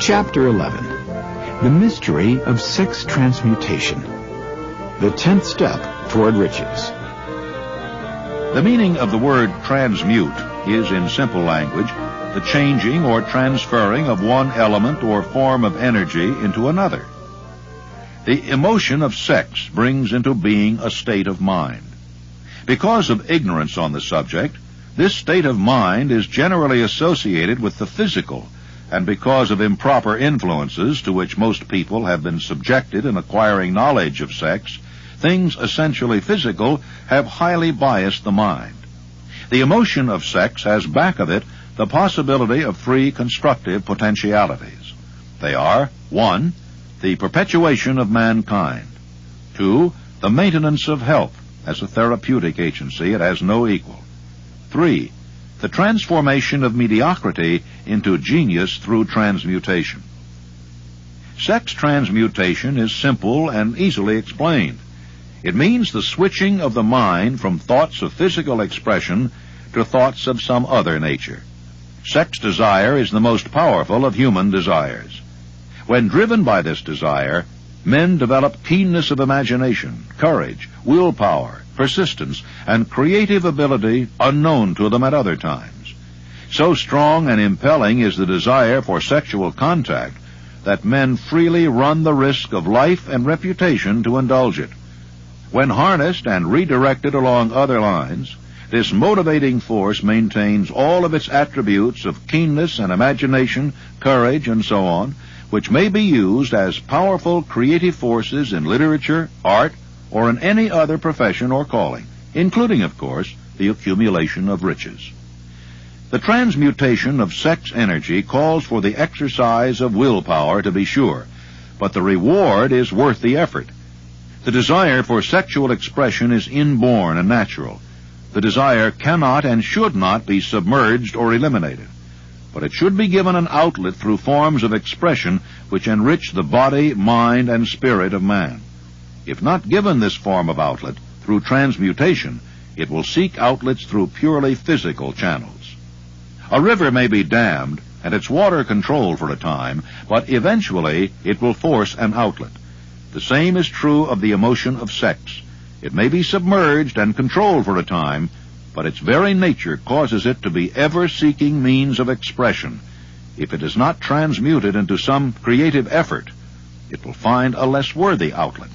Chapter 11. The Mystery of Sex Transmutation. The 10th Step Toward Riches. The meaning of the word transmute is, in simple language, the changing or transferring of one element or form of energy into another. The emotion of sex brings into being a state of mind. Because of ignorance on the subject, this state of mind is generally associated with the physical, and because of improper influences to which most people have been subjected in acquiring knowledge of sex, things essentially physical have highly biased the mind. The emotion of sex has back of it the possibility of three constructive potentialities. They are: 1, the perpetuation of mankind; 2, the maintenance of health. As a therapeutic agency, it has no equal; 3, the transformation of mediocrity into genius through transmutation. Sex transmutation is simple and easily explained. It means the switching of the mind from thoughts of physical expression to thoughts of some other nature. Sex desire is the most powerful of human desires. When driven by this desire, men develop keenness of imagination, courage, willpower, persistence, and creative ability unknown to them at other times. So strong and impelling is the desire for sexual contact that men freely run the risk of life and reputation to indulge it. When harnessed and redirected along other lines, this motivating force maintains all of its attributes of keenness and imagination, courage, and so on, which may be used as powerful creative forces in literature, art, or in any other profession or calling, including, of course, the accumulation of riches. The transmutation of sex energy calls for the exercise of willpower, to be sure, but the reward is worth the effort. The desire for sexual expression is inborn and natural. The desire cannot and should not be submerged or eliminated, but it should be given an outlet through forms of expression which enrich the body, mind, and spirit of man. If not given this form of outlet through transmutation, it will seek outlets through purely physical channels. A river may be dammed and its water controlled for a time, but eventually it will force an outlet. The same is true of the emotion of sex. It may be submerged and controlled for a time, but its very nature causes it to be ever-seeking means of expression. If it is not transmuted into some creative effort, it will find a less worthy outlet.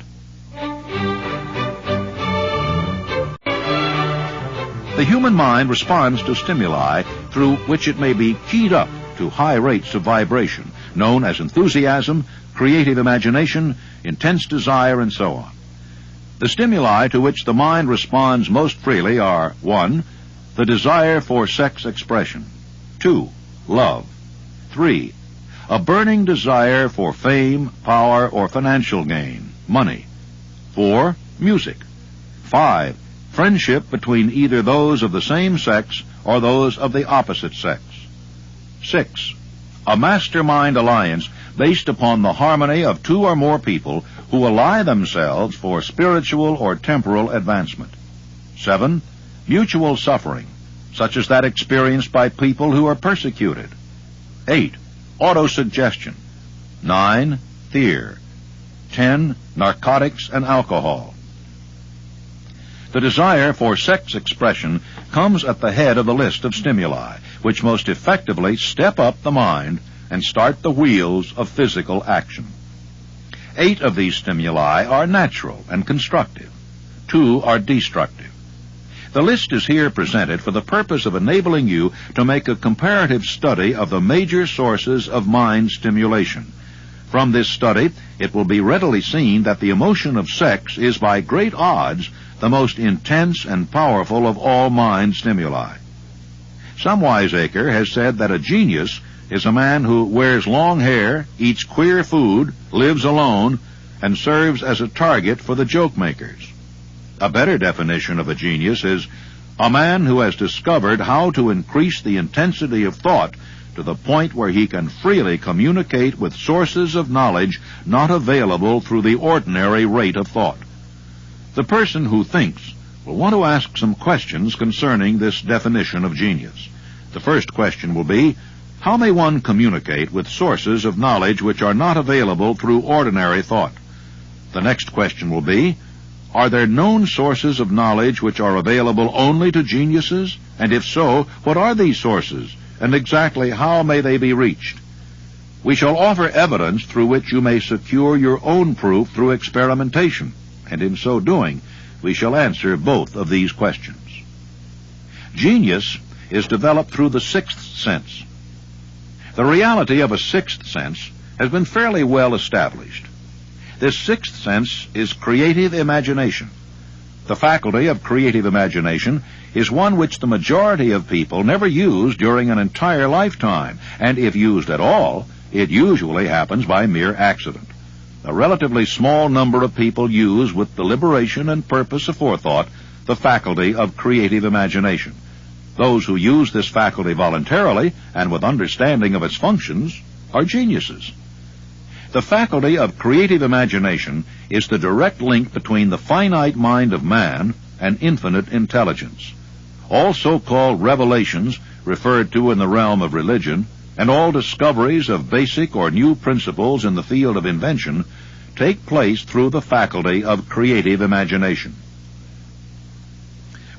The human mind responds to stimuli through which it may be keyed up to high rates of vibration, known as enthusiasm, creative imagination, intense desire, and so on. The stimuli to which the mind responds most freely are: 1, the desire for sex expression; 2, love; 3, a burning desire for fame, power, or financial gain, money; 4, music; 5, friendship between either those of the same sex or those of the opposite sex; 6, a mastermind alliance based upon the harmony of two or more people who ally themselves for spiritual or temporal advancement; 7, mutual suffering, such as that experienced by people who are persecuted; 8, autosuggestion; 9, fear; 10, narcotics and alcohol. The desire for sex expression comes at the head of the list of stimuli, which most effectively step up the mind and start the wheels of physical action. 8 of these stimuli are natural and constructive. 2 are destructive. The list is here presented for the purpose of enabling you to make a comparative study of the major sources of mind stimulation. From this study, it will be readily seen that the emotion of sex is by great odds the most intense and powerful of all mind stimuli. Some wiseacre has said that a genius is a man who wears long hair, eats queer food, lives alone, and serves as a target for the joke makers. A better definition of a genius is a man who has discovered how to increase the intensity of thought to the point where he can freely communicate with sources of knowledge not available through the ordinary rate of thought. The person who thinks will want to ask some questions concerning this definition of genius. The first question will be, How may one communicate with sources of knowledge which are not available through ordinary thought? The next question will be, are there known sources of knowledge which are available only to geniuses? And if so, what are these sources, and exactly how may they be reached? We shall offer evidence through which you may secure your own proof through experimentation, and in so doing, we shall answer both of these questions. Genius is developed through the sixth sense. The reality of a sixth sense has been fairly well established. This sixth sense is creative imagination. The faculty of creative imagination is one which the majority of people never use during an entire lifetime, and if used at all, it usually happens by mere accident. A relatively small number of people use with deliberation and purpose aforethought the faculty of creative imagination. Those who use this faculty voluntarily and with understanding of its functions are geniuses. The faculty of creative imagination is the direct link between the finite mind of man and infinite intelligence. All so-called revelations referred to in the realm of religion, and all discoveries of basic or new principles in the field of invention take place through the faculty of creative imagination.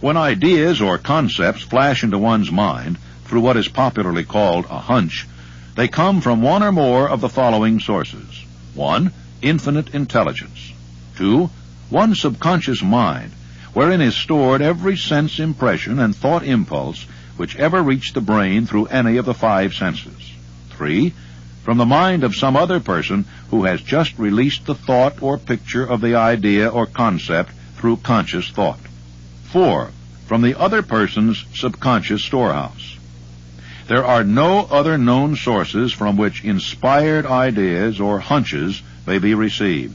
When ideas or concepts flash into one's mind through what is popularly called a hunch, they come from one or more of the following sources. 1. Infinite intelligence. 2. One subconscious mind, wherein is stored every sense impression and thought impulse which ever reached the brain through any of the 5 senses. 3. From the mind of some other person who has just released the thought or picture of the idea or concept through conscious thought. 4. From the other person's subconscious storehouse. There are no other known sources from which inspired ideas or hunches may be received.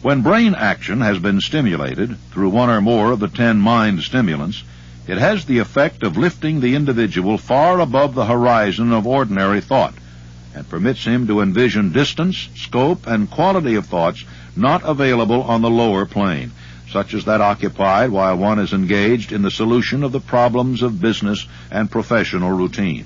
When brain action has been stimulated through one or more of the 10 mind stimulants, it has the effect of lifting the individual far above the horizon of ordinary thought, and permits him to envision distance, scope, and quality of thoughts not available on the lower plane, such as that occupied while one is engaged in the solution of the problems of business and professional routine.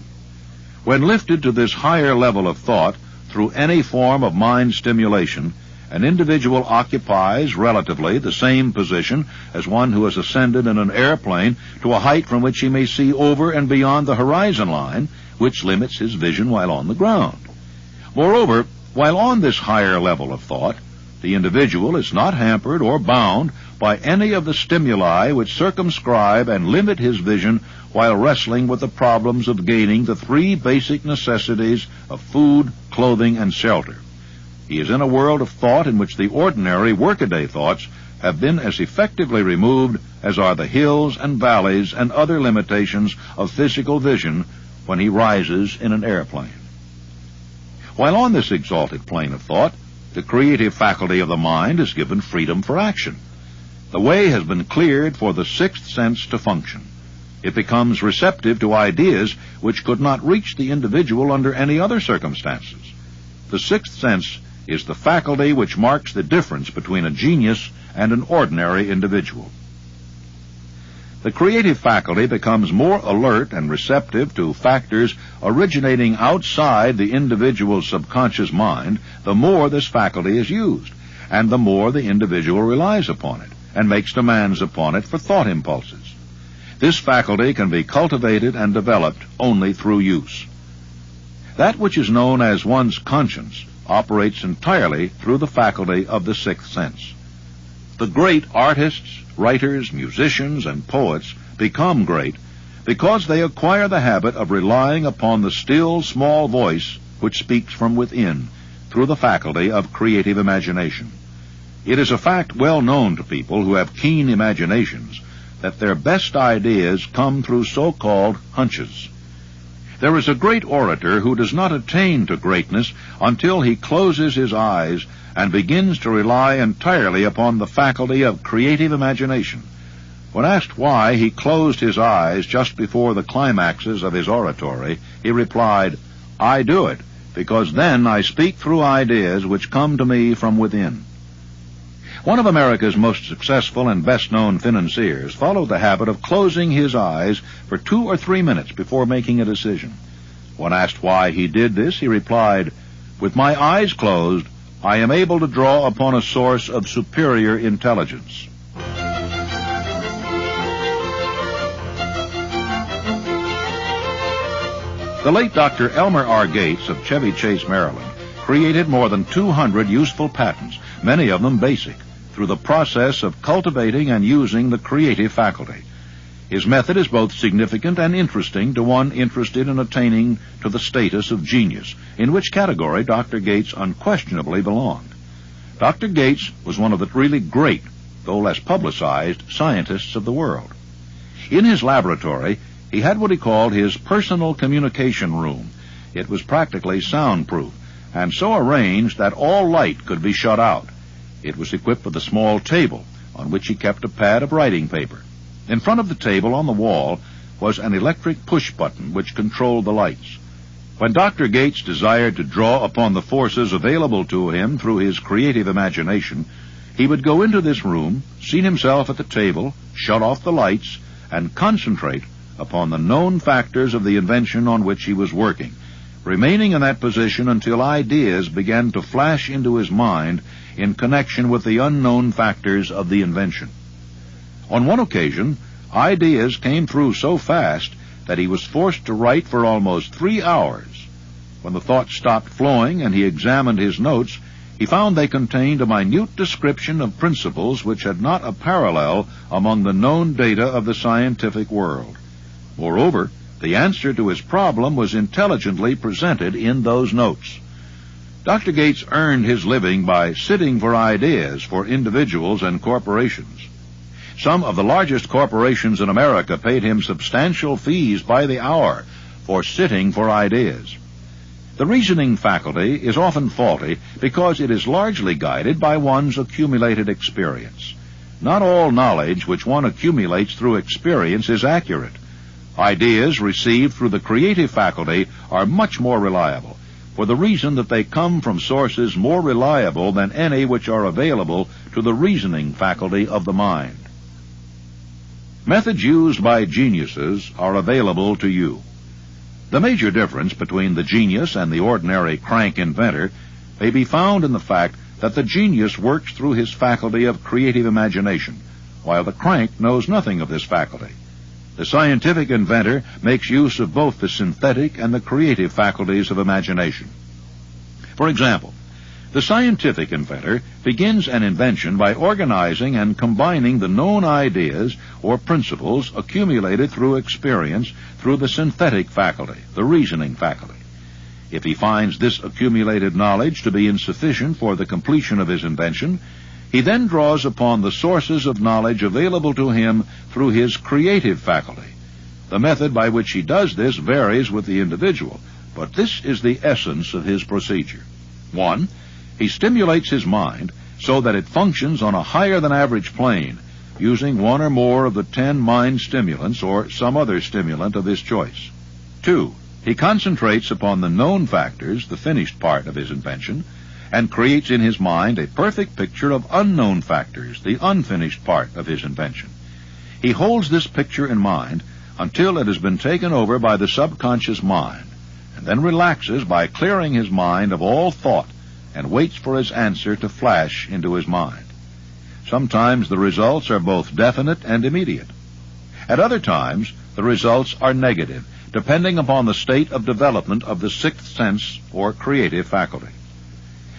When lifted to this higher level of thought through any form of mind stimulation, an individual occupies relatively the same position as one who has ascended in an airplane to a height from which he may see over and beyond the horizon line, which limits his vision while on the ground. Moreover, while on this higher level of thought, the individual is not hampered or bound by any of the stimuli which circumscribe and limit his vision while wrestling with the problems of gaining the 3 basic necessities of food, clothing, and shelter. He is in a world of thought in which the ordinary workaday thoughts have been as effectively removed as are the hills and valleys and other limitations of physical vision when he rises in an airplane. While on this exalted plane of thought, the creative faculty of the mind is given freedom for action. The way has been cleared for the 6th sense to function. It becomes receptive to ideas which could not reach the individual under any other circumstances. The 6th sense is the faculty which marks the difference between a genius and an ordinary individual. The creative faculty becomes more alert and receptive to factors originating outside the individual's subconscious mind the more this faculty is used, and the more the individual relies upon it and makes demands upon it for thought impulses. This faculty can be cultivated and developed only through use. That which is known as one's conscience operates entirely through the faculty of the 6th sense. The great artists, writers, musicians, and poets become great because they acquire the habit of relying upon the still, small voice which speaks from within through the faculty of creative imagination. It is a fact well known to people who have keen imaginations that their best ideas come through so-called hunches. There is a great orator who does not attain to greatness until he closes his eyes and begins to rely entirely upon the faculty of creative imagination. When asked why he closed his eyes just before the climaxes of his oratory, he replied, "I do it because then I speak through ideas which come to me from within." One of America's most successful and best-known financiers followed the habit of closing his eyes for 2 or 3 minutes before making a decision. When asked why he did this, he replied, "With my eyes closed, I am able to draw upon a source of superior intelligence." The late Dr. Elmer R. Gates of Chevy Chase, Maryland, created more than 200 useful patents, many of them basic, through the process of cultivating and using the creative faculty. His method is both significant and interesting to one interested in attaining to the status of genius, in which category Dr. Gates unquestionably belonged. Dr. Gates was one of the really great, though less publicized, scientists of the world. In his laboratory, he had what he called his personal communication room. It was practically soundproof, and so arranged that all light could be shut out. It was equipped with a small table, on which he kept a pad of writing paper. In front of the table on the wall was an electric push button which controlled the lights. When Dr. Gates desired to draw upon the forces available to him through his creative imagination, he would go into this room, seat himself at the table, shut off the lights, and concentrate upon the known factors of the invention on which he was working, remaining in that position until ideas began to flash into his mind in connection with the unknown factors of the invention. On one occasion, ideas came through so fast that he was forced to write for almost 3 hours. When the thoughts stopped flowing and he examined his notes, he found they contained a minute description of principles which had not a parallel among the known data of the scientific world. Moreover, the answer to his problem was intelligently presented in those notes. Dr. Gates earned his living by sitting for ideas for individuals and corporations. Some of the largest corporations in America paid him substantial fees by the hour for sitting for ideas. The reasoning faculty is often faulty because it is largely guided by one's accumulated experience. Not all knowledge which one accumulates through experience is accurate. Ideas received through the creative faculty are much more reliable, for the reason that they come from sources more reliable than any which are available to the reasoning faculty of the mind. Methods used by geniuses are available to you. The major difference between the genius and the ordinary crank inventor may be found in the fact that the genius works through his faculty of creative imagination, while the crank knows nothing of this faculty. The scientific inventor makes use of both the synthetic and the creative faculties of imagination. For example, the scientific inventor begins an invention by organizing and combining the known ideas or principles accumulated through experience through the synthetic faculty, the reasoning faculty. If he finds this accumulated knowledge to be insufficient for the completion of his invention, he then draws upon the sources of knowledge available to him through his creative faculty. The method by which he does this varies with the individual, but this is the essence of his procedure. 1. He stimulates his mind so that it functions on a higher than average plane, using one or more of the 10 mind stimulants or some other stimulant of his choice. 2. He concentrates upon the known factors, the finished part of his invention, and creates in his mind a perfect picture of unknown factors, the unfinished part of his invention. He holds this picture in mind until it has been taken over by the subconscious mind, and then relaxes by clearing his mind of all thought and waits for his answer to flash into his mind. Sometimes the results are both definite and immediate. At other times, the results are negative, depending upon the state of development of the sixth sense or creative faculty.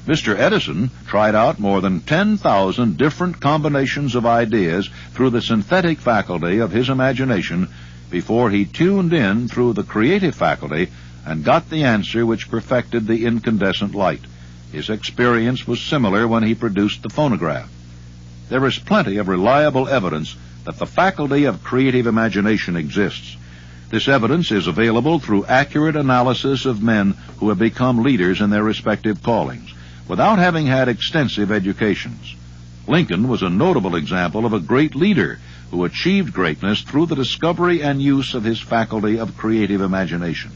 Mr. Edison tried out more than 10,000 different combinations of ideas through the synthetic faculty of his imagination before he tuned in through the creative faculty and got the answer which perfected the incandescent light. His experience was similar when he produced the phonograph. There is plenty of reliable evidence that the faculty of creative imagination exists. This evidence is available through accurate analysis of men who have become leaders in their respective callings, without having had extensive educations. Lincoln was a notable example of a great leader who achieved greatness through the discovery and use of his faculty of creative imagination.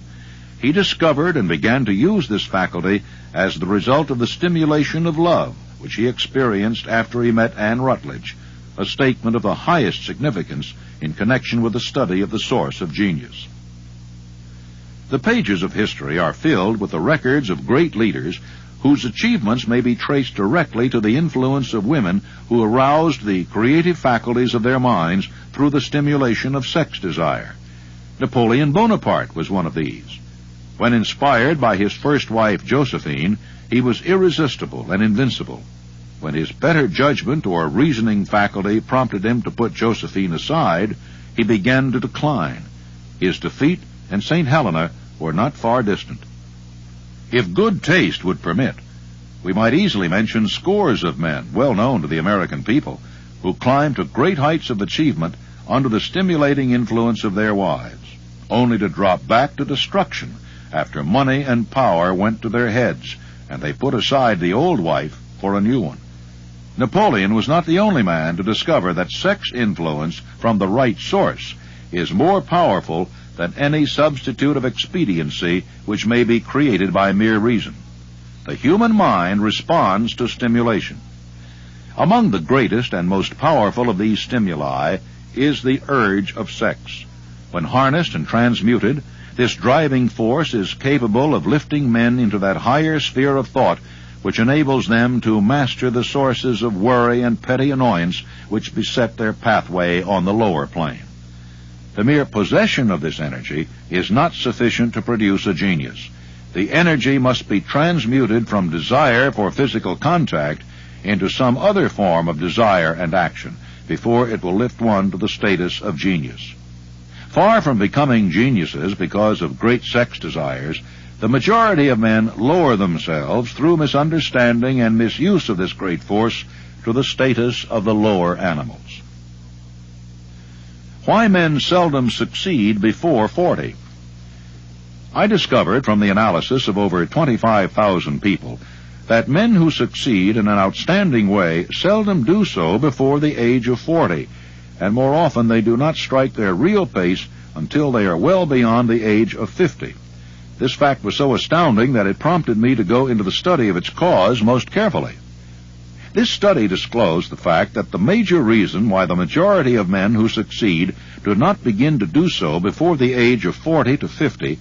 He discovered and began to use this faculty as the result of the stimulation of love, which he experienced after he met Anne Rutledge, a statement of the highest significance in connection with the study of the source of genius. The pages of history are filled with the records of great leaders whose achievements may be traced directly to the influence of women who aroused the creative faculties of their minds through the stimulation of sex desire. Napoleon Bonaparte was one of these. When inspired by his first wife, Josephine, he was irresistible and invincible. When his better judgment or reasoning faculty prompted him to put Josephine aside, he began to decline. His defeat and St. Helena were not far distant. If good taste would permit, we might easily mention scores of men well known to the American people who climbed to great heights of achievement under the stimulating influence of their wives, only to drop back to destruction after money and power went to their heads and they put aside the old wife for a new one. Napoleon was not the only man to discover that sex influence from the right source is more powerful than any substitute of expediency which may be created by mere reason. The human mind responds to stimulation. Among the greatest and most powerful of these stimuli is the urge of sex. When harnessed and transmuted, this driving force is capable of lifting men into that higher sphere of thought which enables them to master the sources of worry and petty annoyance which beset their pathway on the lower plane. The mere possession of this energy is not sufficient to produce a genius. The energy must be transmuted from desire for physical contact into some other form of desire and action before it will lift one to the status of genius. Far from becoming geniuses because of great sex desires, the majority of men lower themselves through misunderstanding and misuse of this great force to the status of the lower animals. Why men seldom succeed before 40. I discovered from the analysis of over 25,000 people that men who succeed in an outstanding way seldom do so before the age of 40, and more often they do not strike their real pace until they are well beyond the age of 50. This fact was so astounding that it prompted me to go into the study of its cause most carefully. This study disclosed the fact that the major reason why the majority of men who succeed do not begin to do so before the age of 40 to 50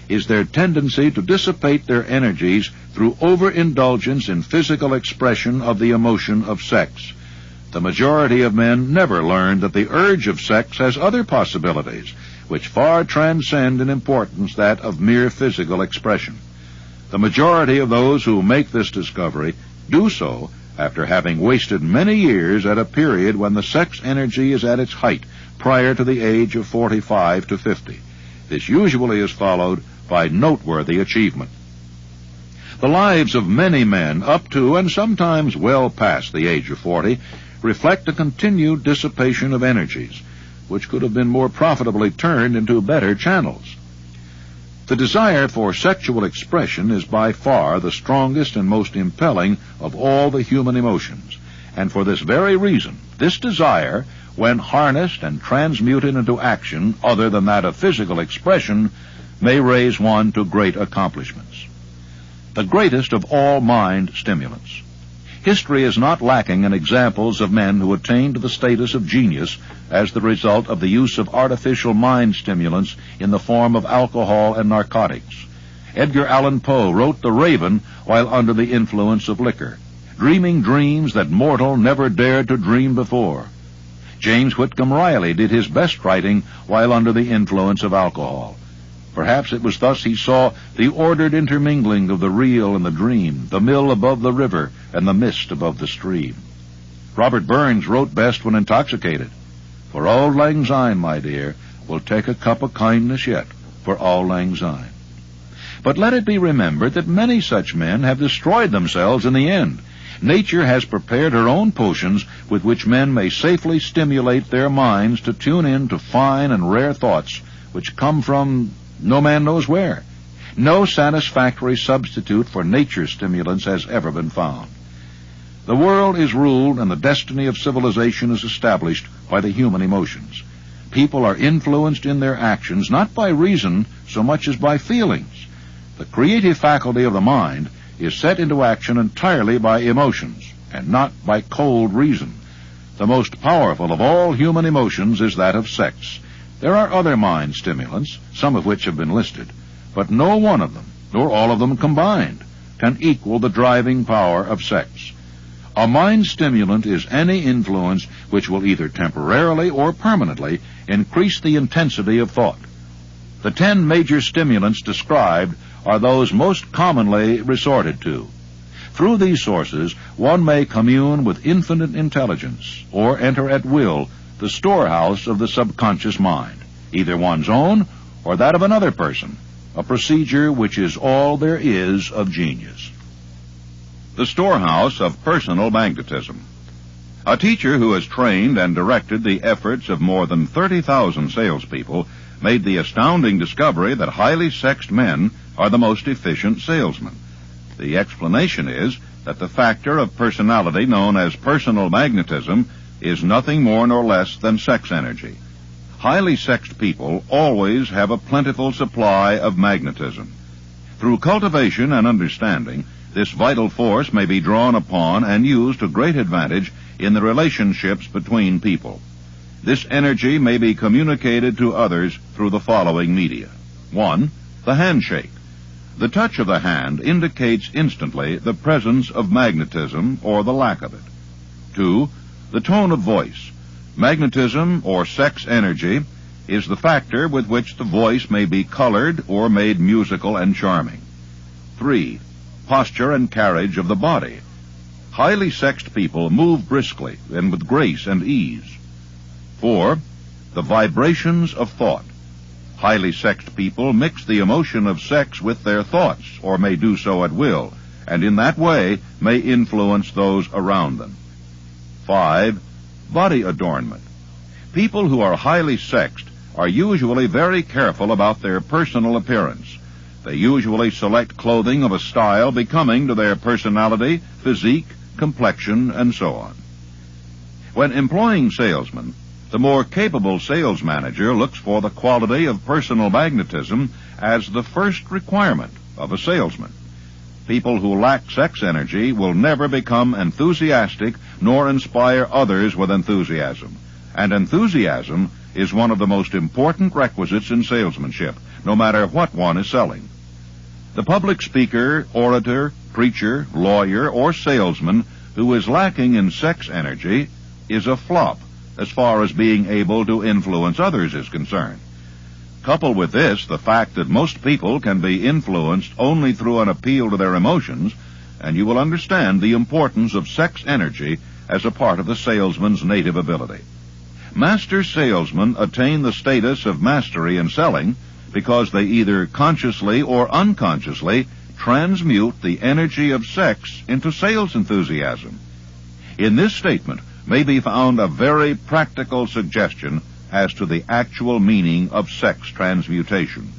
is their tendency to dissipate their energies through overindulgence in physical expression of the emotion of sex. The majority of men never learn that the urge of sex has other possibilities, which far transcend in importance that of mere physical expression. The majority of those who make this discovery do so after having wasted many years at a period when the sex energy is at its height prior to the age of 45 to 50. This usually is followed by noteworthy achievement. The lives of many men up to and sometimes well past the age of 40 reflect a continued dissipation of energies, which could have been more profitably turned into better channels. The desire for sexual expression is by far the strongest and most impelling of all the human emotions, and for this very reason, this desire, when harnessed and transmuted into action other than that of physical expression, may raise one to great accomplishments. The greatest of all mind stimulants. History is not lacking in examples of men who attained to the status of genius as the result of the use of artificial mind stimulants in the form of alcohol and narcotics. Edgar Allan Poe wrote The Raven while under the influence of liquor, dreaming dreams that mortal never dared to dream before. James Whitcomb Riley did his best writing while under the influence of alcohol. Perhaps it was thus he saw the ordered intermingling of the real and the dream, the mill above the river and the mist above the stream. Robert Burns wrote best when intoxicated. For auld lang syne, my dear, we'll take a cup of kindness yet, for auld lang syne. But let it be remembered that many such men have destroyed themselves in the end. Nature has prepared her own potions with which men may safely stimulate their minds to tune in to fine and rare thoughts which come from no man knows where. No satisfactory substitute for nature's stimulants has ever been found. The world is ruled and the destiny of civilization is established by the human emotions. People are influenced in their actions not by reason so much as by feelings. The creative faculty of the mind is set into action entirely by emotions and not by cold reason. The most powerful of all human emotions is that of sex. There are other mind stimulants, some of which have been listed, but no one of them, nor all of them combined, can equal the driving power of sex. A mind stimulant is any influence which will either temporarily or permanently increase the intensity of thought. The 10 major stimulants described are those most commonly resorted to. Through these sources, one may commune with infinite intelligence, or enter at will the storehouse of the subconscious mind, either one's own or that of another person, a procedure which is all there is of genius. The storehouse of personal magnetism. A teacher who has trained and directed the efforts of more than 30,000 salespeople made the astounding discovery that highly sexed men are the most efficient salesmen. The explanation is that the factor of personality known as personal magnetism is nothing more nor less than sex energy. Highly sexed people always have a plentiful supply of magnetism. Through cultivation and understanding, this vital force may be drawn upon and used to great advantage in the relationships between people. This energy may be communicated to others through the following media. 1. The handshake. The touch of the hand indicates instantly the presence of magnetism or the lack of it. 2. The tone of voice. Magnetism or sex energy is the factor with which the voice may be colored or made musical and charming. 3. Posture and carriage of the body. Highly sexed people move briskly and with grace and ease. 4. The vibrations of thought. Highly sexed people mix the emotion of sex with their thoughts, or may do so at will, and in that way may influence those around them. 5. Body adornment. People who are highly sexed are usually very careful about their personal appearance. They usually select clothing of a style becoming to their personality, physique, complexion, and so on. When employing salesmen, the more capable sales manager looks for the quality of personal magnetism as the first requirement of a salesman. People who lack sex energy will never become enthusiastic nor inspire others with enthusiasm. And enthusiasm is one of the most important requisites in salesmanship, no matter what one is selling. The public speaker, orator, preacher, lawyer, or salesman who is lacking in sex energy is a flop as far as being able to influence others is concerned. Couple with this the fact that most people can be influenced only through an appeal to their emotions, and you will understand the importance of sex energy as a part of the salesman's native ability. Master salesmen attain the status of mastery in selling because they either consciously or unconsciously transmute the energy of sex into sales enthusiasm. In this statement may be found a very practical suggestion as to the actual meaning of sex transmutation.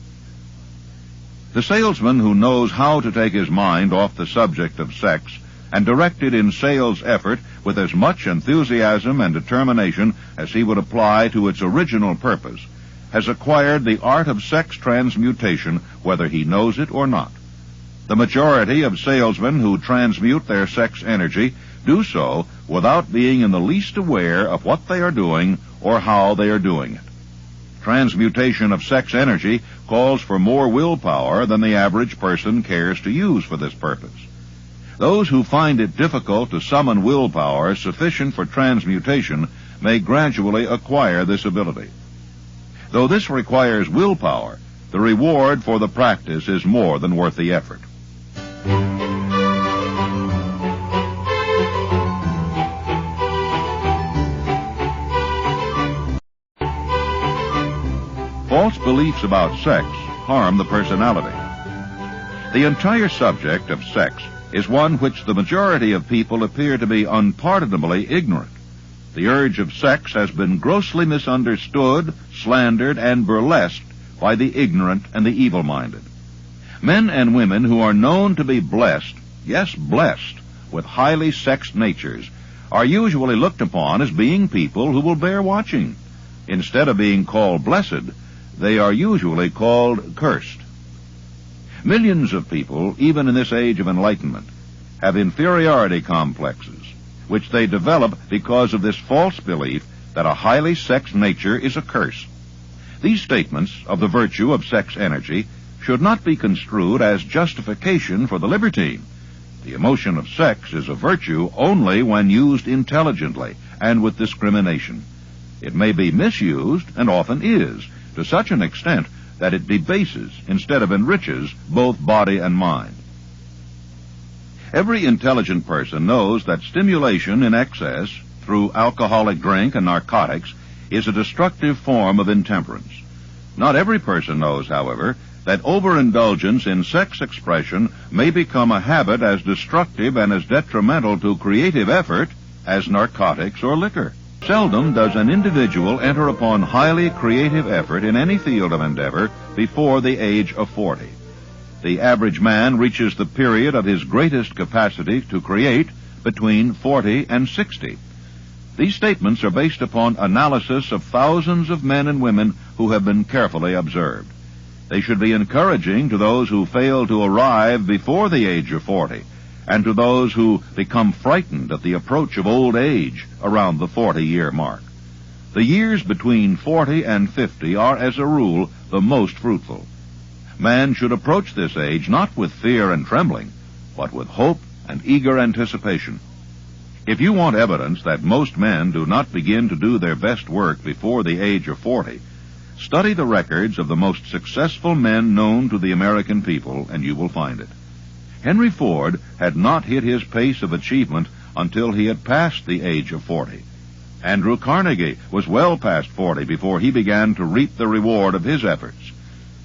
The salesman who knows how to take his mind off the subject of sex and direct it in sales effort with as much enthusiasm and determination as he would apply to its original purpose has acquired the art of sex transmutation, whether he knows it or not. The majority of salesmen who transmute their sex energy do so without being in the least aware of what they are doing or how they are doing it. Transmutation of sex energy calls for more willpower than the average person cares to use for this purpose. Those who find it difficult to summon willpower sufficient for transmutation may gradually acquire this ability. Though this requires willpower, the reward for the practice is more than worth the effort. False beliefs about sex harm the personality. The entire subject of sex is one which the majority of people appear to be unpardonably ignorant. The urge of sex has been grossly misunderstood, slandered, and burlesqued by the ignorant and the evil-minded. Men and women who are known to be blessed, yes, blessed, with highly sexed natures, are usually looked upon as being people who will bear watching. Instead of being called blessed, they are usually called cursed. Millions of people, even in this age of enlightenment, have inferiority complexes, which they develop because of this false belief that a highly sexed nature is a curse. These statements of the virtue of sex energy should not be construed as justification for the libertine. The emotion of sex is a virtue only when used intelligently and with discrimination. It may be misused, and often is, to such an extent that it debases instead of enriches both body and mind. Every intelligent person knows that stimulation in excess through alcoholic drink and narcotics is a destructive form of intemperance. Not every person knows, however, that overindulgence in sex expression may become a habit as destructive and as detrimental to creative effort as narcotics or liquor. Seldom does an individual enter upon highly creative effort in any field of endeavor before the age of 40. The average man reaches the period of his greatest capacity to create between 40 and 60. These statements are based upon analysis of thousands of men and women who have been carefully observed. They should be encouraging to those who fail to arrive before the age of 40, and to those who become frightened at the approach of old age around the 40-year mark. The years between 40 and 50 are, as a rule, the most fruitful. Man should approach this age not with fear and trembling, but with hope and eager anticipation. If you want evidence that most men do not begin to do their best work before the age of 40, study the records of the most successful men known to the American people, and you will find it. Henry Ford had not hit his pace of achievement until he had passed the age of 40. Andrew Carnegie was well past 40 before he began to reap the reward of his efforts.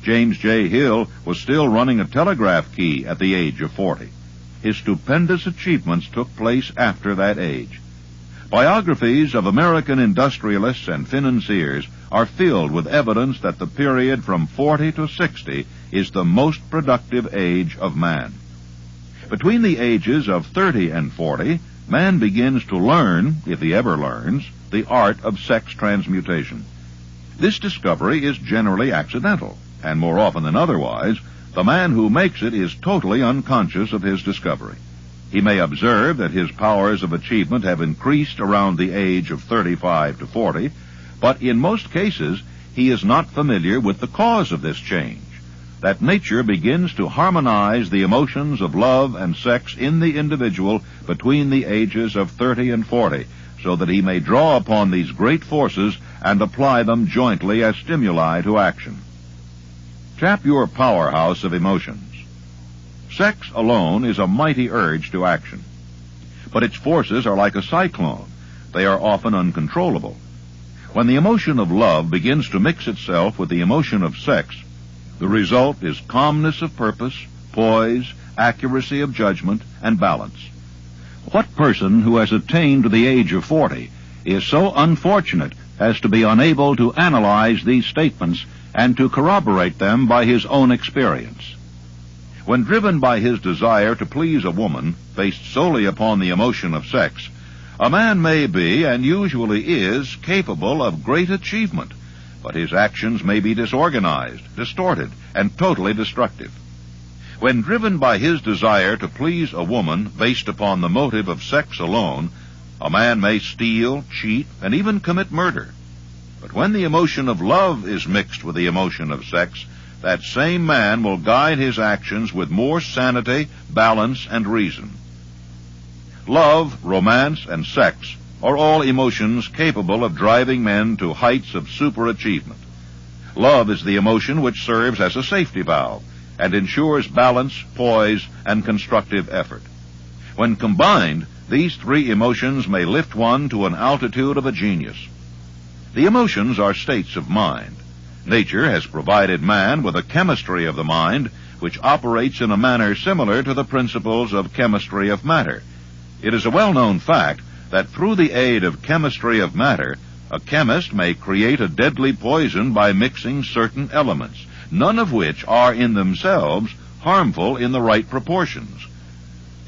James J. Hill was still running a telegraph key at the age of 40. His stupendous achievements took place after that age. Biographies of American industrialists and financiers are filled with evidence that the period from 40 to 60 is the most productive age of man. Between the ages of 30 and 40, man begins to learn, if he ever learns, the art of sex transmutation. This discovery is generally accidental, and more often than otherwise, the man who makes it is totally unconscious of his discovery. He may observe that his powers of achievement have increased around the age of 35 to 40, but in most cases he is not familiar with the cause of this change, that nature begins to harmonize the emotions of love and sex in the individual between the ages of 30 and 40, so that he may draw upon these great forces and apply them jointly as stimuli to action. Tap your powerhouse of emotions. Sex alone is a mighty urge to action, but its forces are like a cyclone. They are often uncontrollable. When the emotion of love begins to mix itself with the emotion of sex, the result is calmness of purpose, poise, accuracy of judgment, and balance. What person who has attained to the age of 40 is so unfortunate as to be unable to analyze these statements and to corroborate them by his own experience? When driven by his desire to please a woman, based solely upon the emotion of sex, a man may be, and usually is, capable of great achievement, but his actions may be disorganized, distorted, and totally destructive. When driven by his desire to please a woman based upon the motive of sex alone, a man may steal, cheat, and even commit murder. But when the emotion of love is mixed with the emotion of sex, that same man will guide his actions with more sanity, balance, and reason. Love, romance, and sex are all emotions capable of driving men to heights of superachievement. Love is the emotion which serves as a safety valve and ensures balance, poise, and constructive effort. When combined, these three emotions may lift one to an altitude of a genius. The emotions are states of mind. Nature has provided man with a chemistry of the mind which operates in a manner similar to the principles of chemistry of matter. It is a well-known fact that through the aid of chemistry of matter, a chemist may create a deadly poison by mixing certain elements, none of which are in themselves harmful in the right proportions.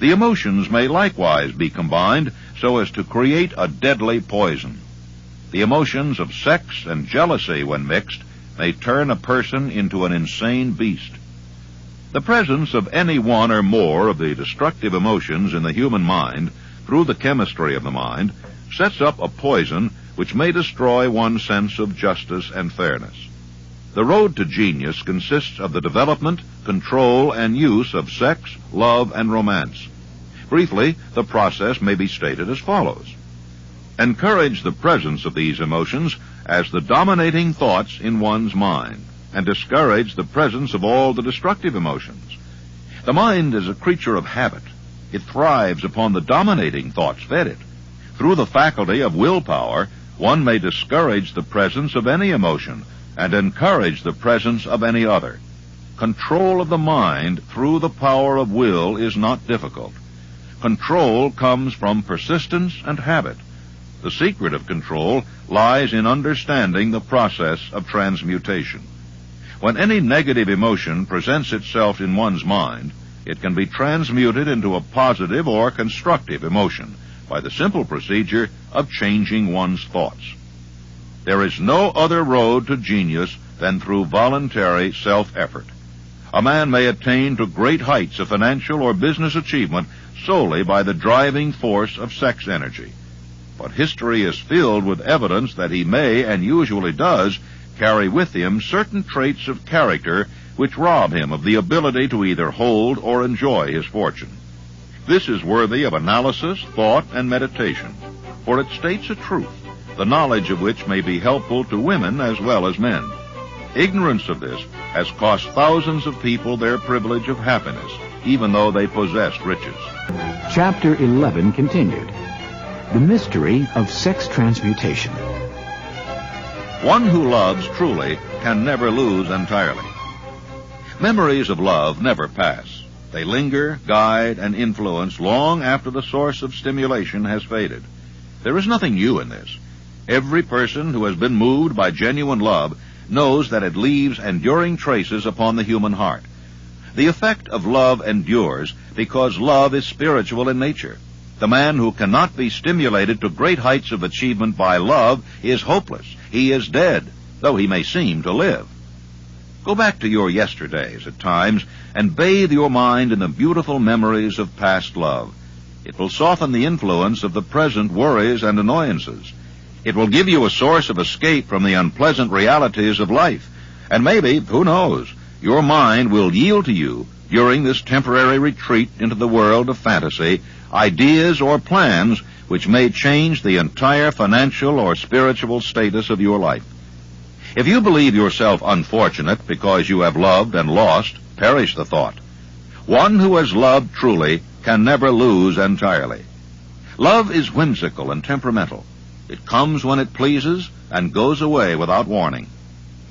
The emotions may likewise be combined so as to create a deadly poison. The emotions of sex and jealousy, when mixed, may turn a person into an insane beast. The presence of any one or more of the destructive emotions in the human mind, through the chemistry of the mind, sets up a poison which may destroy one's sense of justice and fairness. The road to genius consists of the development, control, and use of sex, love, and romance. Briefly, the process may be stated as follows. Encourage the presence of these emotions as the dominating thoughts in one's mind, and discourage the presence of all the destructive emotions. The mind is a creature of habit. It thrives upon the dominating thoughts fed it. Through the faculty of willpower, one may discourage the presence of any emotion and encourage the presence of any other. Control of the mind through the power of will is not difficult. Control comes from persistence and habit. The secret of control lies in understanding the process of transmutation. When any negative emotion presents itself in one's mind, it can be transmuted into a positive or constructive emotion by the simple procedure of changing one's thoughts. There is no other road to genius than through voluntary self-effort. A man may attain to great heights of financial or business achievement solely by the driving force of sex energy. But history is filled with evidence that he may, and usually does, carry with him certain traits of character which rob him of the ability to either hold or enjoy his fortune. This is worthy of analysis, thought, and meditation, for it states a truth, the knowledge of which may be helpful to women as well as men. Ignorance of this has cost thousands of people their privilege of happiness, even though they possessed riches. Chapter 11 continued. The mystery of sex transmutation. One who loves truly can never lose entirely. Memories of love never pass. They linger, guide, and influence long after the source of stimulation has faded. There is nothing new in this. Every person who has been moved by genuine love knows that it leaves enduring traces upon the human heart. The effect of love endures because love is spiritual in nature. The man who cannot be stimulated to great heights of achievement by love is hopeless. He is dead, though he may seem to live. Go back to your yesterdays at times and bathe your mind in the beautiful memories of past love. It will soften the influence of the present worries and annoyances. It will give you a source of escape from the unpleasant realities of life. And maybe, who knows, your mind will yield to you, during this temporary retreat into the world of fantasy, ideas or plans which may change the entire financial or spiritual status of your life. If you believe yourself unfortunate because you have loved and lost, perish the thought. One who has loved truly can never lose entirely. Love is whimsical and temperamental. It comes when it pleases and goes away without warning.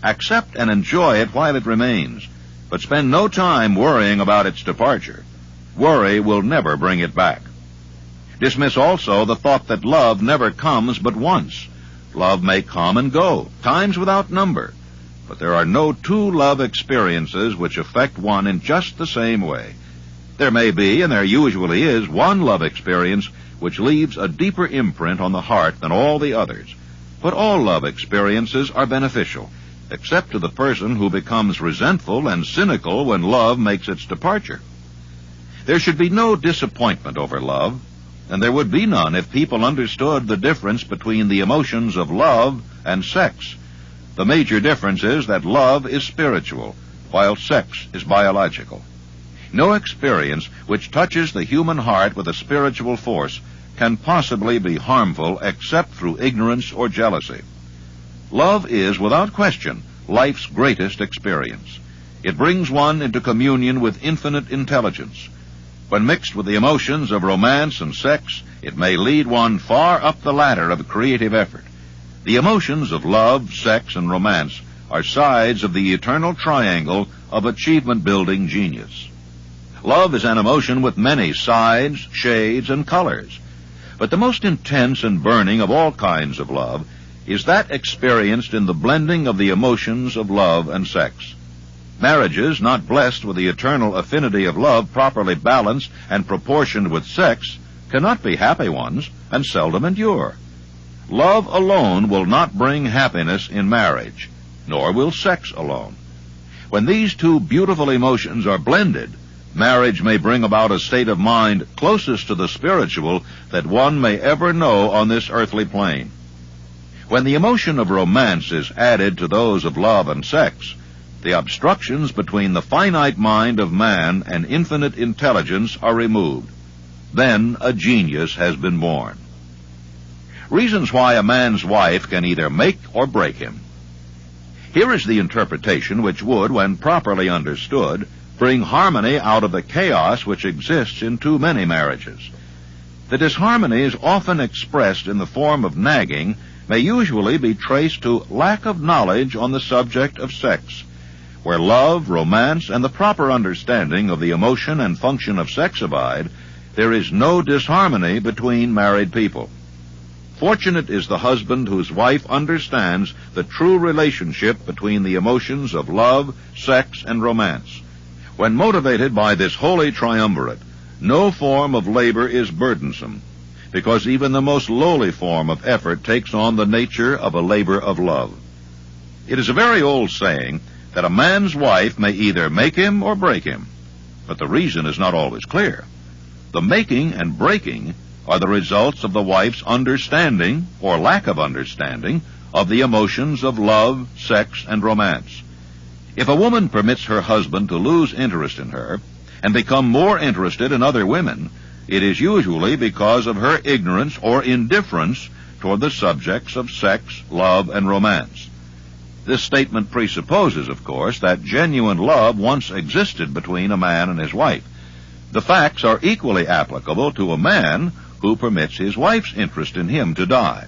Accept and enjoy it while it remains, but spend no time worrying about its departure. Worry will never bring it back. Dismiss also the thought that love never comes but once. Love may come and go, times without number, but there are no two love experiences which affect one in just the same way. There may be, and there usually is, one love experience which leaves a deeper imprint on the heart than all the others. But all love experiences are beneficial, except to the person who becomes resentful and cynical when love makes its departure. There should be no disappointment over love, and there would be none if people understood the difference between the emotions of love and sex. The major difference is that love is spiritual, while sex is biological. No experience which touches the human heart with a spiritual force can possibly be harmful except through ignorance or jealousy. Love is, without question, life's greatest experience. It brings one into communion with infinite intelligence. When mixed with the emotions of romance and sex, it may lead one far up the ladder of creative effort. The emotions of love, sex, and romance are sides of the eternal triangle of achievement-building genius. Love is an emotion with many sides, shades, and colors. But the most intense and burning of all kinds of love is that experienced in the blending of the emotions of love and sex. Marriages not blessed with the eternal affinity of love properly balanced and proportioned with sex cannot be happy ones and seldom endure. Love alone will not bring happiness in marriage, nor will sex alone. When these two beautiful emotions are blended, marriage may bring about a state of mind closest to the spiritual that one may ever know on this earthly plane. When the emotion of romance is added to those of love and sex, the obstructions between the finite mind of man and infinite intelligence are removed. Then a genius has been born. Reasons why a man's wife can either make or break him. Here is the interpretation which would, when properly understood, bring harmony out of the chaos which exists in too many marriages. The disharmonies often expressed in the form of nagging may usually be traced to lack of knowledge on the subject of sex. Where love, romance, and the proper understanding of the emotion and function of sex abide, there is no disharmony between married people. Fortunate is the husband whose wife understands the true relationship between the emotions of love, sex, and romance. When motivated by this holy triumvirate, no form of labor is burdensome, because even the most lowly form of effort takes on the nature of a labor of love. It is a very old saying that a man's wife may either make him or break him, but the reason is not always clear. The making and breaking are the results of the wife's understanding, or lack of understanding, of the emotions of love, sex, and romance. If a woman permits her husband to lose interest in her and become more interested in other women, it is usually because of her ignorance or indifference toward the subjects of sex, love, and romance. This statement presupposes, of course, that genuine love once existed between a man and his wife. The facts are equally applicable to a man who permits his wife's interest in him to die.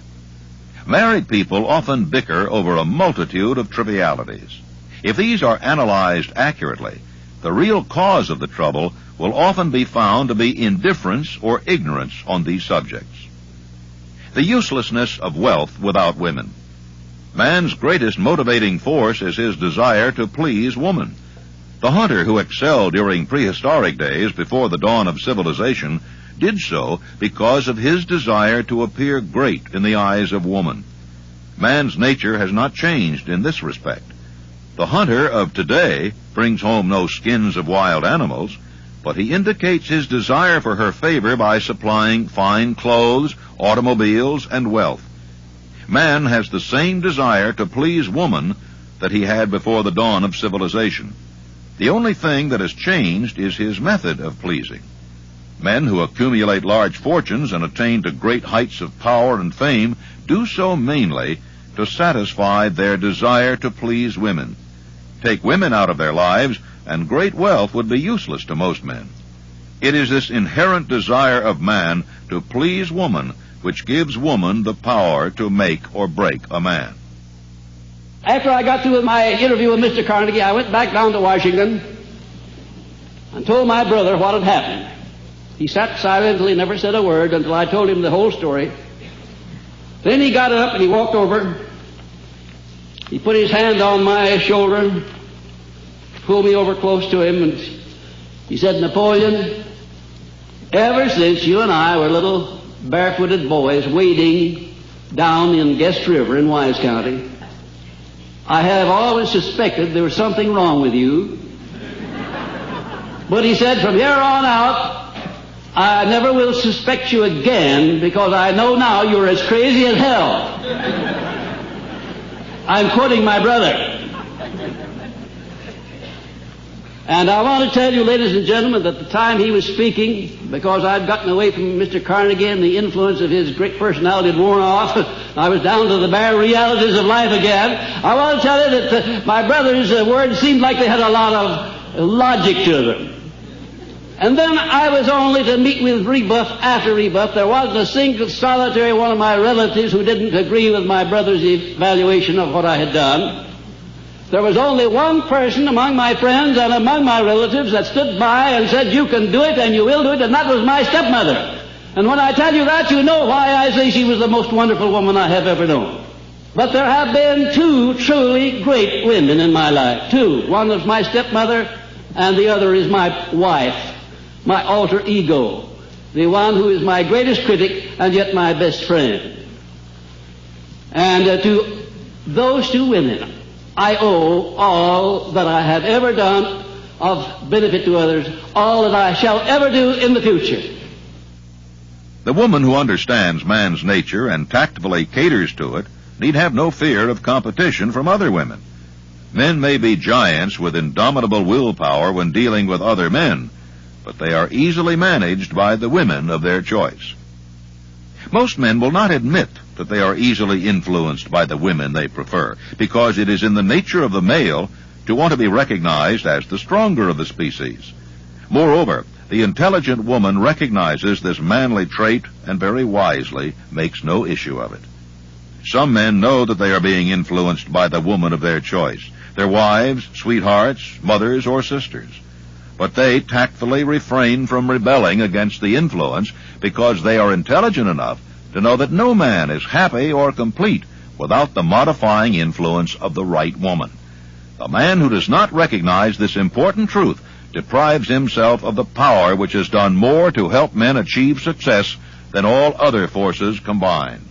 Married people often bicker over a multitude of trivialities. If these are analyzed accurately, the real cause of the trouble will often be found to be indifference or ignorance on these subjects. The uselessness of wealth without women. Man's greatest motivating force is his desire to please woman. The hunter who excelled during prehistoric days before the dawn of civilization did so because of his desire to appear great in the eyes of woman. Man's nature has not changed in this respect. The hunter of today brings home no skins of wild animals, but he indicates his desire for her favor by supplying fine clothes, automobiles, and wealth. Man has the same desire to please woman that he had before the dawn of civilization. The only thing that has changed is his method of pleasing. Men who accumulate large fortunes and attain to great heights of power and fame do so mainly to satisfy their desire to please women. Take women out of their lives, and great wealth would be useless to most men. It is this inherent desire of man to please woman which gives woman the power to make or break a man. After I got through with my interview with Mr. Carnegie, I went back down to Washington and told my brother what had happened. He sat silently, never said a word until I told him the whole story. Then he got up and he walked over. He put his hand on my shoulder, pulled me over close to him, and he said, "Napoleon, ever since you and I were little barefooted boys wading down in Guest River in Wise County, I have always suspected there was something wrong with you. But," he said, "from here on out, I never will suspect you again, because I know now you're as crazy as hell." I'm quoting my brother. And I want to tell you, ladies and gentlemen, that the time he was speaking, because I'd gotten away from Mr. Carnegie and the influence of his great personality had worn off, I was down to the bare realities of life again. I want to tell you that my brother's words seemed like they had a lot of logic to them. And then I was only to meet with rebuff after rebuff. There wasn't a single solitary one of my relatives who didn't agree with my brother's evaluation of what I had done. There was only one person among my friends and among my relatives that stood by and said, "You can do it and you will do it," and that was my stepmother. And when I tell you that, you know why I say she was the most wonderful woman I have ever known. But there have been two truly great women in my life. Two. One is my stepmother, and the other is my wife, my alter ego, the one who is my greatest critic and yet my best friend. And to those two women, I owe all that I have ever done of benefit to others, all that I shall ever do in the future. The woman who understands man's nature and tactfully caters to it need have no fear of competition from other women. Men may be giants with indomitable willpower when dealing with other men, but they are easily managed by the women of their choice. Most men will not admit that they are easily influenced by the women they prefer, because it is in the nature of the male to want to be recognized as the stronger of the species. Moreover, the intelligent woman recognizes this manly trait and very wisely makes no issue of it. Some men know that they are being influenced by the woman of their choice, their wives, sweethearts, mothers, or sisters. But they tactfully refrain from rebelling against the influence because they are intelligent enough to know that no man is happy or complete without the modifying influence of the right woman. The man who does not recognize this important truth deprives himself of the power which has done more to help men achieve success than all other forces combined.